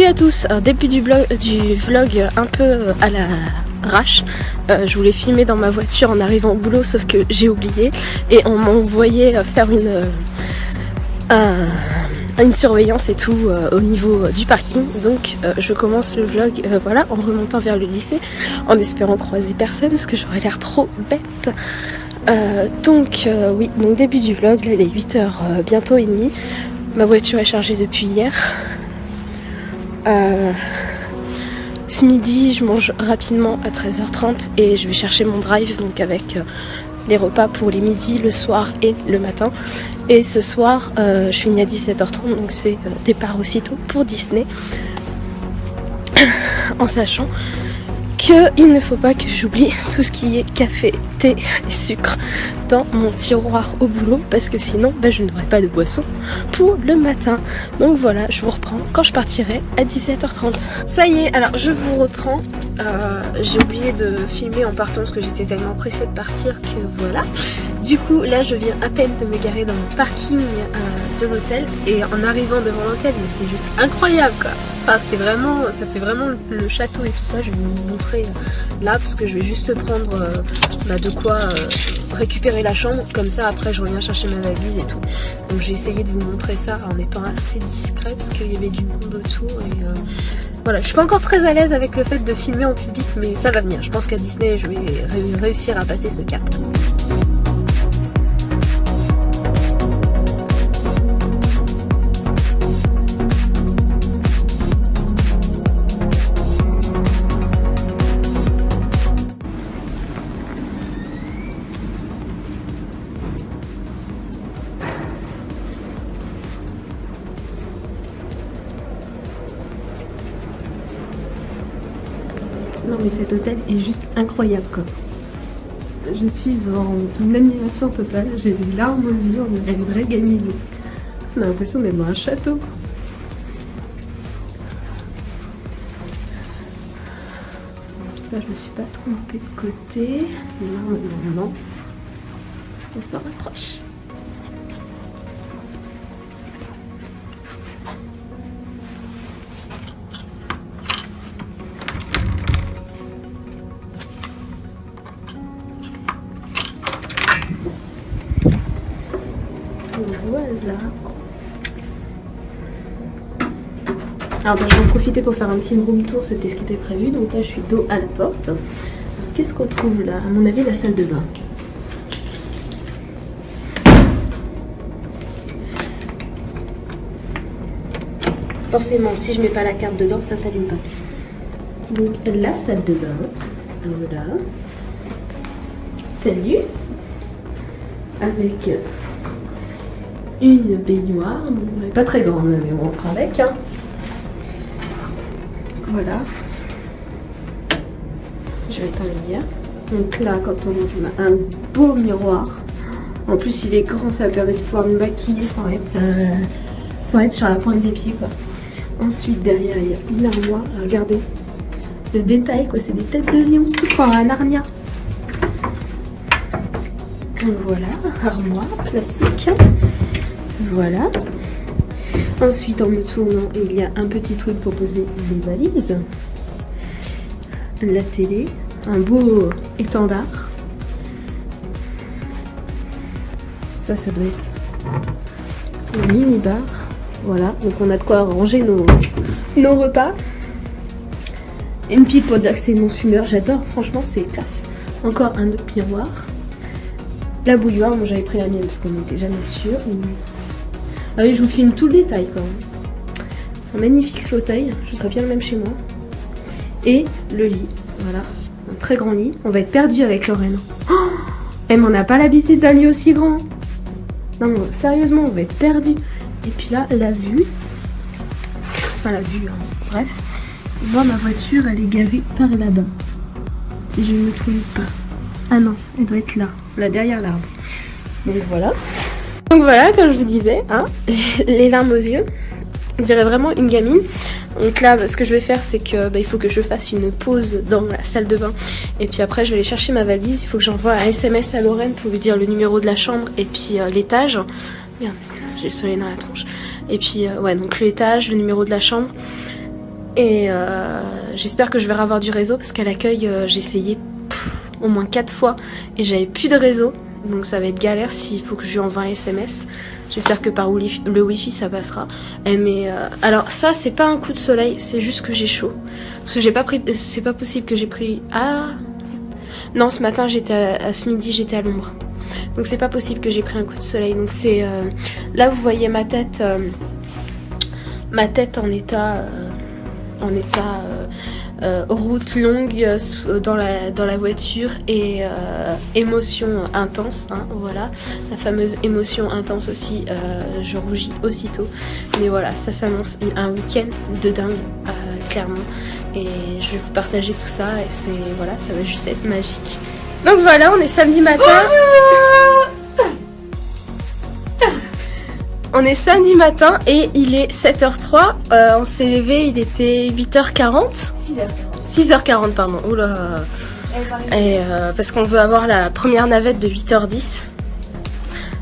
à tous, début du vlog un peu à la arrache. Je voulais filmer dans ma voiture en arrivant au boulot, sauf que j'ai oublié et on m'a envoyé faire une surveillance et tout au niveau du parking. Donc je commence le vlog voilà, en remontant vers le lycée, en espérant croiser personne parce que j'aurais l'air trop bête. Oui, donc début du vlog, là il est 8h bientôt et demi. Ma voiture est chargée depuis hier. Ce midi je mange rapidement à 13h30 et je vais chercher mon drive, donc avec les repas pour les midis, le soir et le matin. Et ce soir je finis à 17h30, donc c'est départ aussitôt pour Disney. En sachant qu'il ne faut pas que j'oublie tout ce qui est café, thé et sucre dans mon tiroir au boulot, parce que sinon je n'aurai pas de boisson pour le matin. Donc voilà, je vous reprends quand je partirai à 17h30. Ça y est, alors je vous reprends. J'ai oublié de filmer en partant parce que j'étais tellement pressée de partir que voilà. Du coup là je viens à peine de me garer dans mon parking de l'hôtel, et en arrivant devant l'hôtel, mais c'est juste incroyable quoi. Enfin, c'est vraiment, ça fait vraiment le château et tout ça. Je vais vous montrer là parce que je vais juste prendre de quoi récupérer la chambre, comme ça après je reviens chercher ma valise et tout. Donc j'ai essayé de vous montrer ça en étant assez discret parce qu'il y avait du monde autour et voilà, je suis pas encore très à l'aise avec le fait de filmer en public, mais ça va venir. Je pense qu'à Disney je vais réussir à passer ce cap. Non mais cet hôtel est juste incroyable quoi. Je suis en une admiration totale, j'ai les larmes aux yeux, on dirait une vraie gamine. On a l'impression d'être dans un château. J'espère que je me suis pas trompée de côté. Non. On s'en rapproche. Voilà. Alors je vais en profiter pour faire un petit room tour, c'était ce qui était prévu. Donc là je suis dos à la porte. Qu'est-ce qu'on trouve là? À mon avis la salle de bain. Forcément si je mets pas la carte dedans ça s'allume pas. Donc la salle de bain. Voilà. Salut. Avec une baignoire, pas très grande mais on prend avec hein. Voilà, je vais éteindre la lumière. Donc là quand on monte on a un beau miroir, en plus il est grand, ça permet de pouvoir me maquiller sans être sur la pointe des pieds quoi. Ensuite derrière il y a une armoire, regardez le détail quoi, c'est des têtes de lion, tous pour un Narnia. Voilà, armoire classique. Voilà. Ensuite, en me tournant, il y a un petit truc pour poser les valises. La télé, un beau étendard. Ça doit être le mini-bar. Voilà, donc on a de quoi ranger nos repas. Une pile pour dire que c'est mon fumeur, j'adore, franchement c'est classe. Encore un autre miroir. La bouilloire, moi j'avais pris la mienne parce qu'on n'était jamais sûr. Ah oui, je vous filme tout le détail quand même. Un magnifique fauteuil, je serais bien le même chez moi. Et le lit, voilà, un très grand lit. On va être perdu avec Lorraine. Oh, mais on n'a pas l'habitude d'un lit aussi grand. Non mais sérieusement, on va être perdu. Et puis là, la vue. Enfin la vue, hein. Bref. Moi ma voiture elle est garée par là-bas. Si je ne me trompe pas. Ah non, elle doit être là derrière l'arbre. Donc voilà, comme je vous disais, hein, les larmes aux yeux. On dirait vraiment une gamine. Donc là, ce que je vais faire, c'est que il faut que je fasse une pause dans la salle de bain. Et puis après, je vais aller chercher ma valise. Il faut que j'envoie un SMS à Lorraine pour lui dire le numéro de la chambre et puis l'étage. Merde, j'ai le soleil dans la tronche. Et puis, ouais, donc l'étage, le numéro de la chambre. Et j'espère que je vais avoir du réseau parce qu'à l'accueil j'ai essayé au moins 4 fois et j'avais plus de réseau. Donc ça va être galère s'il faut que je lui envoie un SMS. J'espère que par le wifi ça passera. Mais alors ça c'est pas un coup de soleil, c'est juste que j'ai chaud. Parce que j'ai pas pris, c'est pas possible que j'ai pris... Ah non, ce matin j'étais à ce midi j'étais à l'ombre. Donc c'est pas possible que j'ai pris un coup de soleil. Donc c'est là vous voyez ma tête en état route longue dans la voiture et émotion intense, hein, voilà, la fameuse émotion intense aussi, je rougis aussitôt, mais voilà, ça s'annonce un week-end de dingue, clairement, et je vais vous partager tout ça, et c'est, voilà, ça va juste être magique. Donc voilà, on est samedi matin. On est samedi matin et il est 7h03, on s'est levé, il était 8h40. 6h40 pardon, oula. Et parce qu'on veut avoir la première navette de 8h10.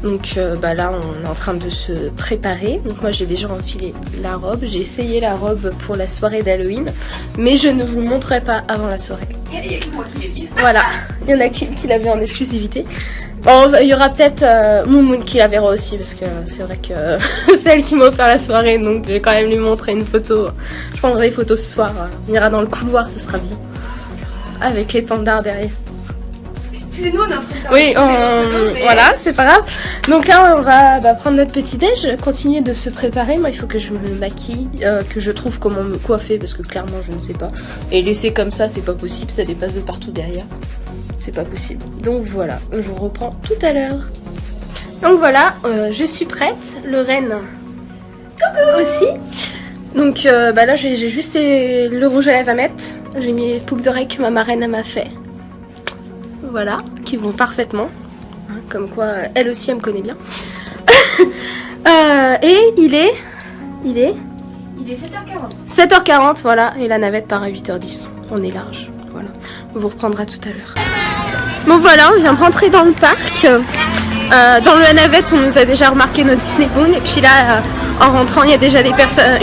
Donc bah là on est en train de se préparer. Donc moi j'ai déjà enfilé la robe, j'ai essayé la robe pour la soirée d'Halloween, mais je ne vous le montrerai pas avant la soirée. Il y a que moi qui l'ai vu. Voilà, il y en a qui l'a vu en exclusivité. Bon, il y aura peut-être Moumoun qui la verra aussi parce que c'est vrai que c'est elle qui m'a offert la soirée, donc je vais quand même lui montrer une photo. Je prendrai des photos ce soir, on ira dans le couloir, ce sera bien. Avec l'étendard derrière. Excusez-nous, on a un oui, voilà, c'est pas grave. Donc là, on va prendre notre petit-déj, continuer de se préparer. Moi, il faut que je me maquille, que je trouve comment me coiffer parce que clairement, je ne sais pas. Et laisser comme ça, c'est pas possible, ça dépasse de partout derrière. C'est pas possible. Donc voilà, je vous reprends tout à l'heure. Donc voilà, je suis prête. Lorraine aussi. Donc là, j'ai juste le rouge à lèvres à mettre. J'ai mis les boucles d'oreilles que ma marraine m'a fait. Voilà, qui vont parfaitement. Hein, comme quoi, elle aussi, elle me connaît bien. Et il est 7h40. 7h40, voilà. Et la navette part à 8h10. On est large. Voilà. On vous reprendra tout à l'heure. Bon voilà, on vient de rentrer dans le parc. Dans la navette, on nous a déjà remarqué notre Disney Boon. Et puis là, en rentrant, il y a déjà des personnes,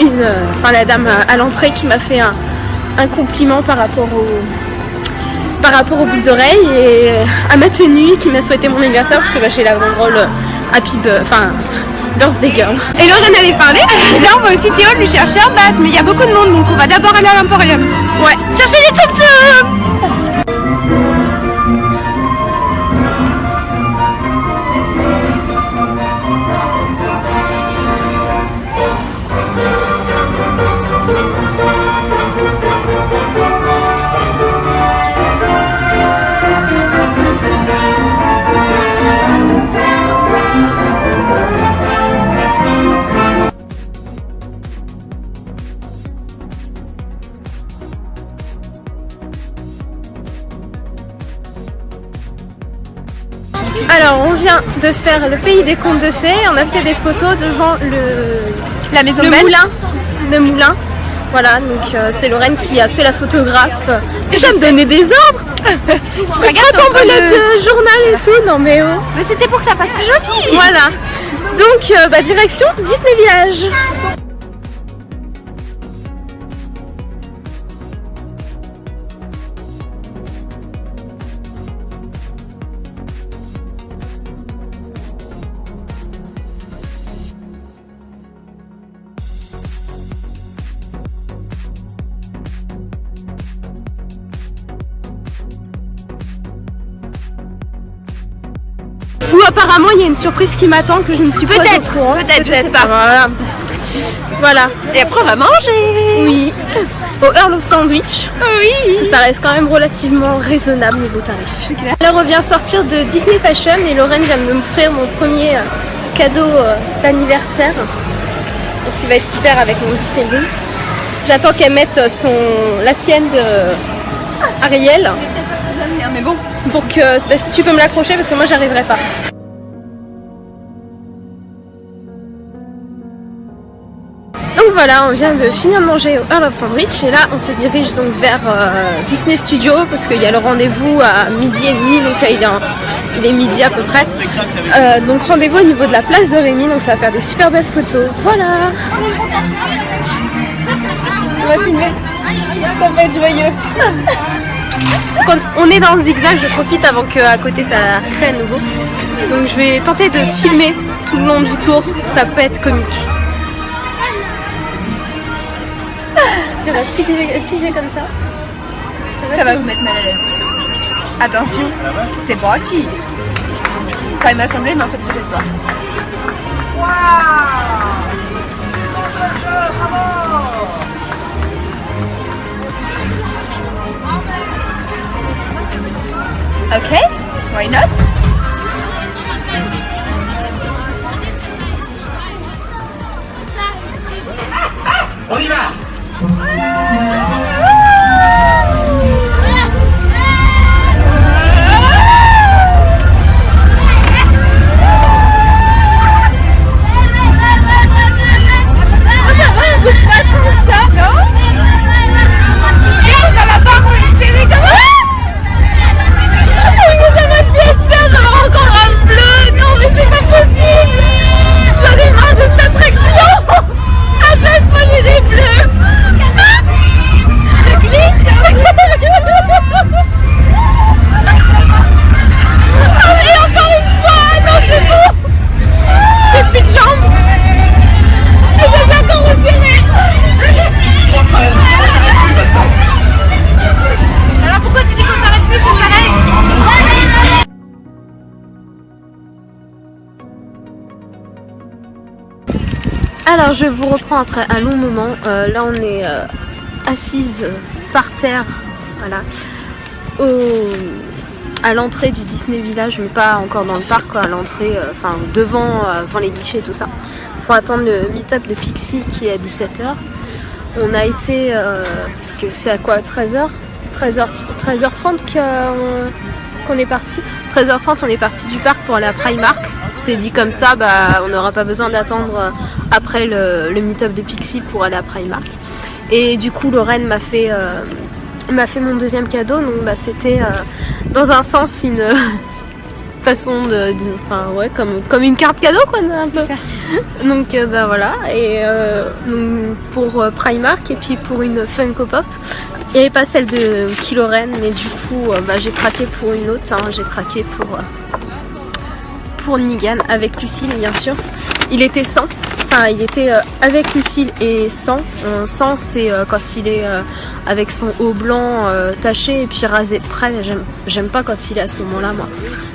la dame à l'entrée qui m'a fait un compliment par rapport aux boucles d'oreilles et à ma tenue, qui m'a souhaité mon anniversaire parce que j'ai la banderole Birthday Girl. Et Lorraine allait parler. Et là, on va au City Hall lui chercher un bat. Mais il y a beaucoup de monde, donc on va d'abord aller à l'Emporium. Ouais, chercher des tum-tums. Alors on vient de faire le pays des contes de fées, on a fait des photos devant La maison le de moulin. Voilà, donc c'est Lorraine qui a fait la photographe. Déjà me donner des ordres. Tu regardes ton bullet journal et tout, non mais oh. Mais c'était pour que ça fasse plus joli. Voilà, donc direction Disney Village. Ou apparemment il y a une surprise qui m'attend que je ne suis pas au courant. Peut-être, je sais pas. Voilà. Et après on va manger. Oui. Au Earl of Sandwich. Oui. Parce que ça reste quand même relativement raisonnable niveau tarif. Alors on vient sortir de Disney Fashion et Lorraine vient de m'offrir mon premier cadeau d'anniversaire. Qui va être super avec mon Disney Boon. J'attends qu'elle mette la sienne de Ariel. Mais bon. Pour que si tu peux me l'accrocher parce que moi j'arriverai pas. Donc voilà, on vient de finir de manger au Earl of Sandwich et là on se dirige donc vers Disney Studio parce qu'il y a le rendez-vous à 12h30, donc là il est midi à peu près. Donc rendez-vous au niveau de la place de Rémy, donc ça va faire des super belles photos. Voilà. On va filmer. Ça va être joyeux. Donc on est dans le zigzag, je profite avant qu'à côté ça crée à nouveau. Donc je vais tenter de filmer tout le long du tour, ça peut être comique. Tu restes figé comme ça. Ça va vous mettre mal à l'aise. Attention, c'est parti. Enfin, il m'a semblé, mais en fait peut-être pas. Ok, why not? On y va! Alors je vous reprends après un long moment. Là on est assise par terre, voilà, à l'entrée du Disney Village, mais pas encore dans le parc, quoi, à l'entrée, enfin devant les guichets et tout ça, pour attendre le meet-up de Pixie qui est à 17 h. On a été, parce que c'est à quoi, 13h30 qu'on est parti. 13h30 on est parti du parc pour aller à Primark. On s'est dit comme ça, bah, on n'aura pas besoin d'attendre après le meet-up de Pixie pour aller à Primark. Et du coup Lorraine m'a fait mon deuxième cadeau, donc bah, c'était dans un sens une façon enfin ouais, comme une carte cadeau quoi, un peu. Ça. Donc bah voilà, et donc, pour Primark et puis pour une Funko Pop. Il n'y avait pas celle de Lorraine, mais du coup bah, j'ai craqué pour une autre, hein. J'ai craqué pour Negan avec Lucille bien sûr. Il était 100, enfin il était avec Lucille et 100. 100 c'est quand il est avec son haut blanc taché et puis rasé de près. J'aime pas quand il est à ce moment là, moi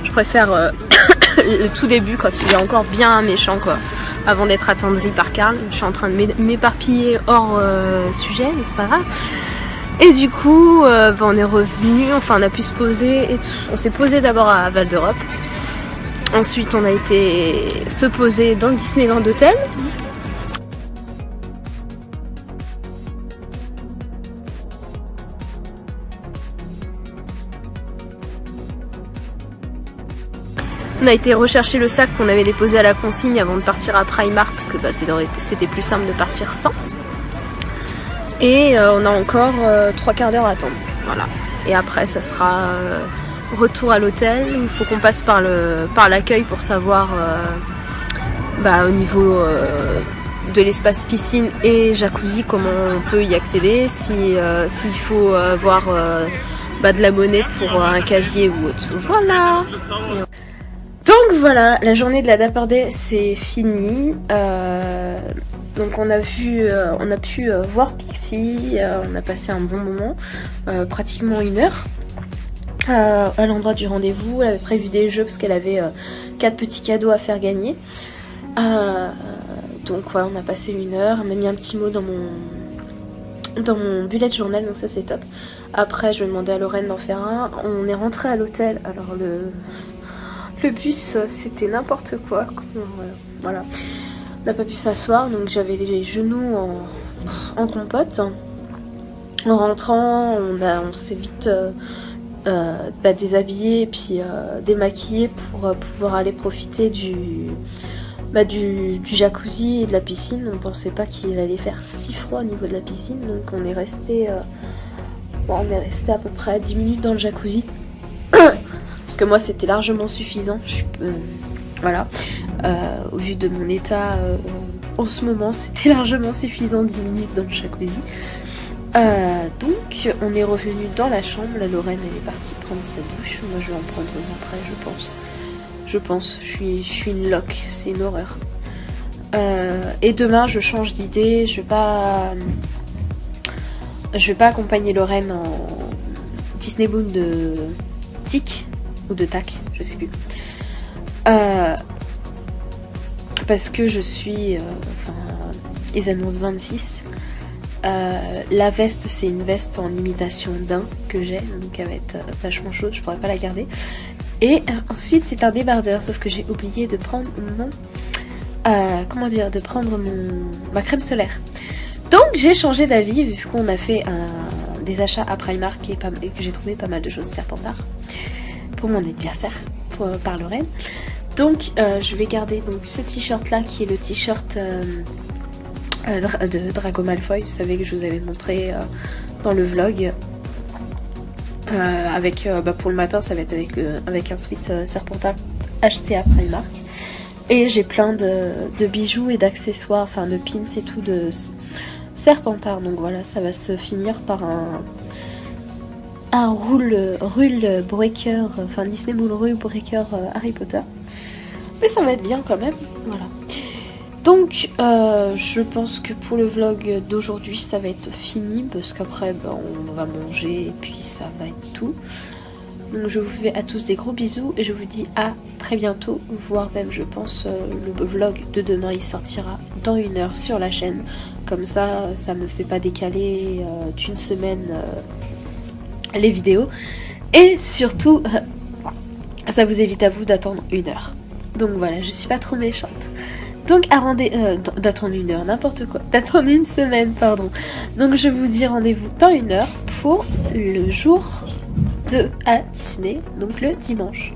je préfère le tout début quand il est encore bien méchant quoi, avant d'être attendri par Carl. Je suis en train de m'éparpiller hors sujet, mais c'est pas grave. Et du coup bah, on est revenu, enfin on a pu se poser et tout. On s'est posé d'abord à Val d'Europe. Ensuite, on a été se poser dans le Disneyland Hotel. On a été rechercher le sac qu'on avait déposé à la consigne avant de partir à Primark parce que bah, c'était plus simple de partir sans. Et on a encore 3 quarts d'heure à attendre. Voilà. Et après, ça sera retour à l'hôtel. Il faut qu'on passe par l'accueil pour savoir bah, au niveau de l'espace piscine et jacuzzi comment on peut y accéder, s'il faut avoir bah, de la monnaie pour un casier ou autre. Voilà. Donc voilà, la journée de la Dapper Day c'est fini. Donc on a pu voir Pixie, on a passé un bon moment, pratiquement 1 heure. À l'endroit du rendez-vous, elle avait prévu des jeux parce qu'elle avait 4 petits cadeaux à faire gagner. Donc voilà, on a passé 1 heure, elle m'a mis un petit mot dans mon bullet journal, donc ça c'est top. Après je vais demander à Lorraine d'en faire un. On est rentré à l'hôtel, alors le bus c'était n'importe quoi. Voilà. On n'a pas pu s'asseoir, donc j'avais les genoux en compote. En rentrant, on s'est vite bah, déshabillé et puis démaquillé pour pouvoir aller profiter du jacuzzi et de la piscine. On pensait pas qu'il allait faire si froid au niveau de la piscine, donc on est resté à peu près 10 minutes dans le jacuzzi parce que moi c'était largement suffisant. Voilà, au vu de mon état en ce moment, c'était largement suffisant 10 minutes dans le jacuzzi. Donc on est revenu dans la chambre, la Lorraine elle est partie prendre sa douche, moi je vais en prendre une après je pense, je suis une loque, c'est une horreur. Et demain je change d'idée, je vais pas accompagner Lorraine en Disney Boon de Tic ou de Tac, je sais plus. Parce que je suis, ils annoncent 26. La veste, c'est une veste en imitation daim que j'ai, donc elle va être vachement chaude, je pourrais pas la garder. Et ensuite, c'est un débardeur, sauf que j'ai oublié de prendre ma crème solaire. Donc j'ai changé d'avis vu qu'on a fait des achats à Primark et que j'ai trouvé pas mal de choses Serpentard pour mon anniversaire par Lorraine. Donc je vais garder donc ce t-shirt là qui est le t-shirt de Draco Malfoy, vous savez que je vous avais montré dans le vlog. Pour le matin ça va être avec un sweat Serpentard acheté à Primark. Et j'ai plein de bijoux et d'accessoires, enfin de pins et tout de Serpentard. Donc voilà, ça va se finir par un rule breaker, enfin Disney Boon Rule Breaker Harry Potter. Mais ça va être bien quand même, voilà. Donc je pense que pour le vlog d'aujourd'hui ça va être fini parce qu'après on va manger et puis ça va être tout. Donc je vous fais à tous des gros bisous et je vous dis à très bientôt, voire même je pense le vlog de demain il sortira dans 1 heure sur la chaîne. Comme ça me fait pas décaler d'une semaine les vidéos. Et surtout ça vous évite à vous d'attendre 1 heure. Donc voilà, je suis pas trop méchante. Donc d'attendre 1 heure, n'importe quoi. D'attendre 1 semaine, pardon. Donc je vous dis rendez-vous dans 1 heure pour le jour 2 à Disney, donc le dimanche.